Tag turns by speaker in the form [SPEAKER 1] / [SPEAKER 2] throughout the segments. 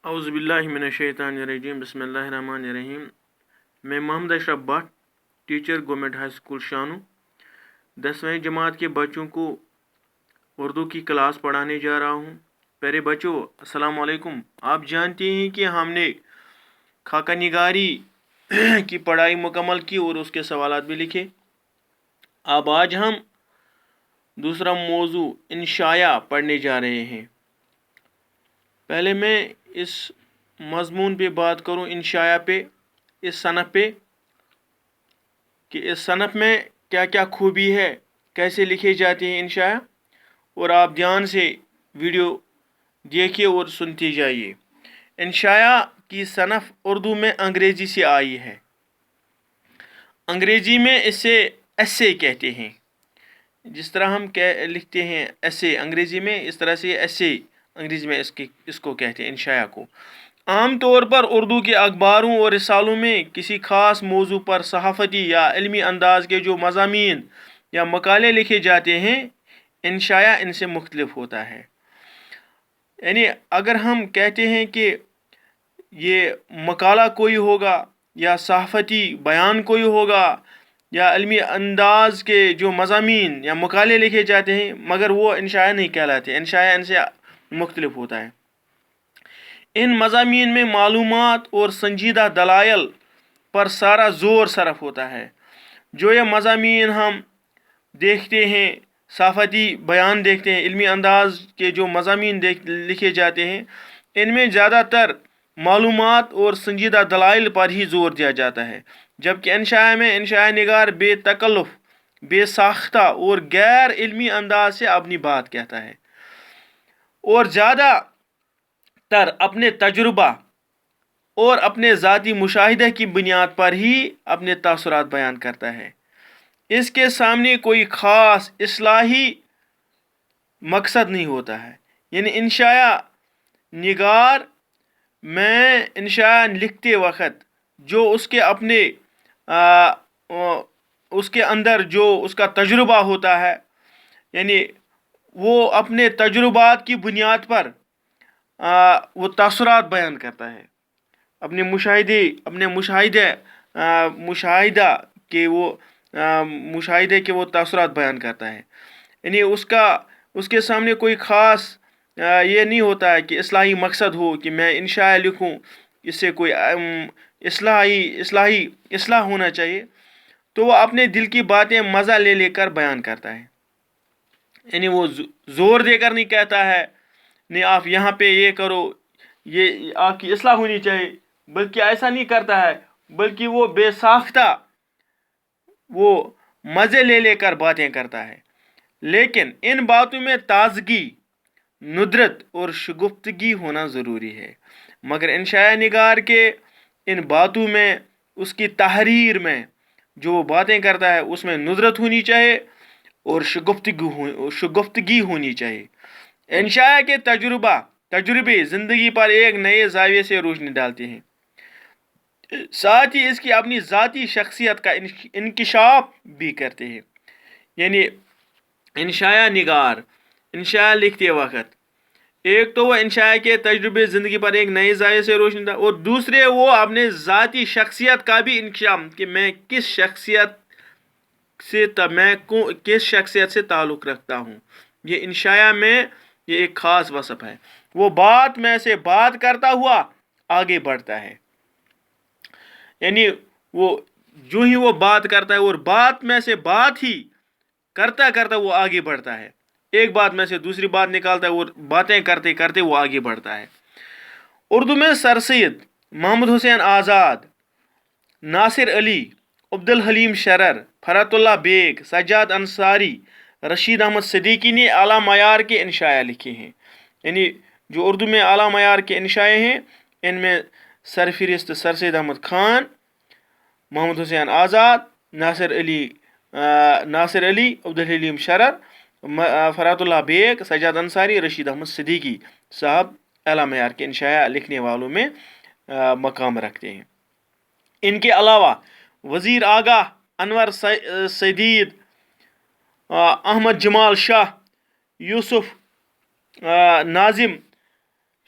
[SPEAKER 1] औज़ुबिल्लाहिमिनश्शैतानिर्रजीम बिस्मिल्लाहिर्रहमानिर्रहीम। मैं Mohammad Ashraf Bhat, teacher government high school Shanu, 10वीं जमात के बच्चों को उर्दू की क्लास पढ़ाने जा रहा हूँ। प्यारे बच्चों, अस्सलाम वालेकुम। आप जानते हैं कि हमने खाका निगारी की पढ़ाई मुकम्मल की और उसके सवालात भी लिखे। अब आज हम दूसरा मौजू इंशाया पढ़ने जा रहे हैं। पहले मैं इस मज़मून पे बात करूं, इंशाया पे, इस सनफ़ पे, कि इस सनफ़ में क्या क्या खूबी है, कैसे लिखे जाते हैं इंशाया। और आप ध्यान से वीडियो देखिए और सुनते जाइए। इंशाया की सनफ़ उर्दू में अंग्रेज़ी से आई है। अंग्रेज़ी में इसे एसे कहते हैं। जिस तरह हम लिखते हैं एसे अंग्रेज़ी में, इस तरह से एसे अंग्रेज़ी में इसको कहते हैं इंशाया को। आम तौर पर उर्दू के अखबारों और रिसालों में किसी ख़ास मौजू पर सहाफ़ती या इल्मी अंदाज के जो मज़ामीन या मकाले लिखे जाते हैं, इंशाया इनसे मुख्तलिफ होता है। यानी अगर हम कहते हैं कि ये मकाला कोई होगा या सहाफ़ती बयान कोई होगा या इल्मी अंदाज के जो मज़ामीन या मकाले लिखे जाते हैं, मगर वो इंशाया नहीं कहलाते। इंशाया इनसे मुख्तलिफ होता है। इन मज़ामीन में मालूमात और संजीदा दलाइल पर सारा ज़ोर सरफ होता है। जो ये मज़ामीन हम देखते हैं, सहाफ़ती बयान देखते हैं, इल्मी अंदाज के जो मज़ामीन लिखे जाते हैं, इनमें ज़्यादातर मालूमात और संजीदा दलाइल पर ही ज़ोर दिया जाता है। जबकि इंशाया में इंशाया निगार बेतकल्लुफ़, बेसाख्ता और गैर इल्मी अंदाज से अपनी बात कहता है और ज़्यादा तर अपने तजुर्बा और अपने ज़ाती मुशाहिदे की बुनियाद पर ही अपने तासुरात बयान करता है। इसके सामने कोई ख़ास इस्लाही मकसद नहीं होता है। यानी इंशाया निगार में इंशाया लिखते वक़्त जो उसके अपने उसके अंदर जो उसका तजुर्बा होता है, यानी वो अपने तजुर्बात की बुनियाद पर वो तासुरात बयान करता है, अपने मुशाहिदे के वो तासुरात बयान करता है। यानी उसके सामने कोई ख़ास ये नहीं होता है कि इस्लाही मकसद हो कि मैं इंशाया लिखूं, इससे कोई इस्लाह होना चाहिए। तो वो अपने दिल की बातें मज़ा ले लेकर बयान करता है। यानी वो ज़ोर देकर नहीं कहता है, नहीं आप यहाँ पे ये करो, ये आपकी इस्लाह होनी चाहिए, बल्कि ऐसा नहीं करता है, बल्कि वो बेसाख्ता वो मज़े ले लेकर बातें करता है। लेकिन इन बातों में ताजगी, नुदरत और शगुफ्तगी होना ज़रूरी है। मगर इंशाया निगार के इन बातों में, उसकी तहरीर में जो वो बातें करता है, उसमें नुदरत होनी चाहिए और शगुफ्तगी होनी चाहिए। इंशाया के तजुर्बे ज़िंदगी पर एक नए ज़ाविये से रोशनी डालते हैं। साथ ही इसकी अपनी ज़ाती शख्सियत का इंकिशाफ भी करते हैं। यानी इंशाया निगार इंशाया लिखते वक़्त एक तो वो इंशाया के तजुर्बे ज़िंदगी पर एक नए ज़ाविये से रोशनी डालते, और दूसरे वो अपने ज़ाती शख्सियत का भी इंकिशाफ कि मैं किस शख्सियत से ताल्लुक़ रखता हूँ। ये इंशाया में ये एक ख़ास वसफ़ है। वो बात में से बात करता हुआ आगे बढ़ता है। यानी वो जो ही वो बात करता है और बात में से बात ही करता करता वो आगे बढ़ता है, एक बात में से दूसरी बात निकालता है और बातें करते करते वो आगे बढ़ता है। उर्दू में सर सैयद मोहम्मद हुसैन आज़ाद, नासिर अली, अब्दुल हलीम शरर, फरहतुल्लाह बेग, सज्जाद अंसारी, रशीद अहमद सिद्दीकी ने आला मयार के इंशाया लिखे हैं। यानी जो उर्दू में आला मयार के इंशाए हैं, इनमें सरफहरिस्त सर सैयद अहमद खान, मोहम्मद हुसैन आज़ाद, नासिर अली, अब्दुल हलीम शरर, फरहतुल्लाह बेग, सज्जाद अंसारी, रशीद अहमद सिद्दीकी साहब आला मयार के इंशाया लिखने वालों में मकाम रखते हैं। इनके अलावा वज़ीर आगा अनवर सईद, अहमद जमाल शाह, यूसुफ नाजिम,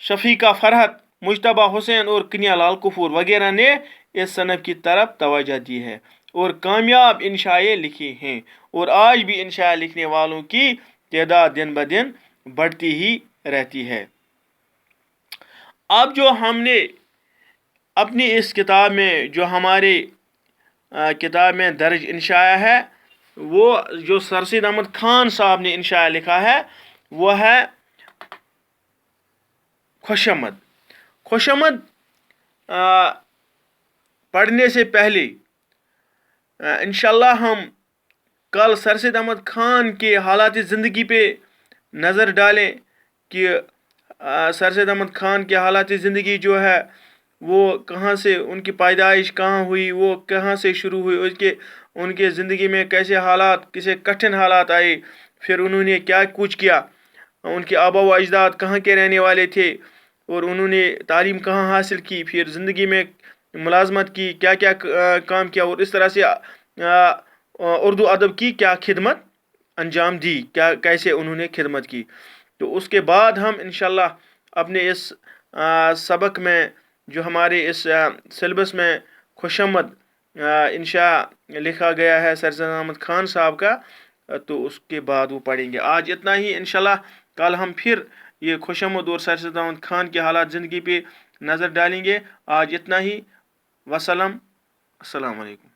[SPEAKER 1] शफीका फरहत, मुश्तबा हुसैन और कन्या लाल कपूर वगैरह ने इस सनफ की तरफ तवज्जो दी है और कामयाब इंशाए लिखे हैं, और आज भी इंशाए लिखने वालों की तादाद दिन ब दिन बढ़ती ही रहती है। अब जो हमने अपनी इस किताब में जो हमारे किताब में दर्ज इंशाया है, वो जो सर सैयद अहमद खान साहब ने इंशाया लिखा है वो है खुशामद। खुशामद पढ़ने से पहले इंशाल्लाह हम कल सर सैयद अहमद खान के हालात ज़िंदगी पे नज़र डालें कि सर सैयद अहमद खान के हालात ज़िंदगी जो है वो कहाँ से, उनकी पैदाइश कहाँ हुई, वो कहाँ से शुरू हुई, उनके ज़िंदगी में कैसे हालात, कैसे कठिन हालात आए, फिर उन्होंने क्या कुछ किया, उनके आबा व अजदाद कहाँ के रहने वाले थे और उन्होंने तालीम कहाँ हासिल की, फिर ज़िंदगी में मुलाजमत की, क्या क्या काम किया, और इस तरह से उर्दू अदब की क्या खिदमत अंजाम दी, क्या कैसे उन्होंने खिदमत की। तो उसके बाद हम इंशाल्लाह अपने इस सबक में जो हमारे इस सिलेबस में खुशामद इंशा लिखा गया है सर सैयद अहमद खान साहब का, तो उसके बाद वो पढ़ेंगे। आज इतना ही, इंशाल्लाह कल हम फिर ये खुशामद और सर सैयद अहमद खान के हालात ज़िंदगी पे नज़र डालेंगे। आज इतना ही। वसलम, अस्सलाम वालेकुम।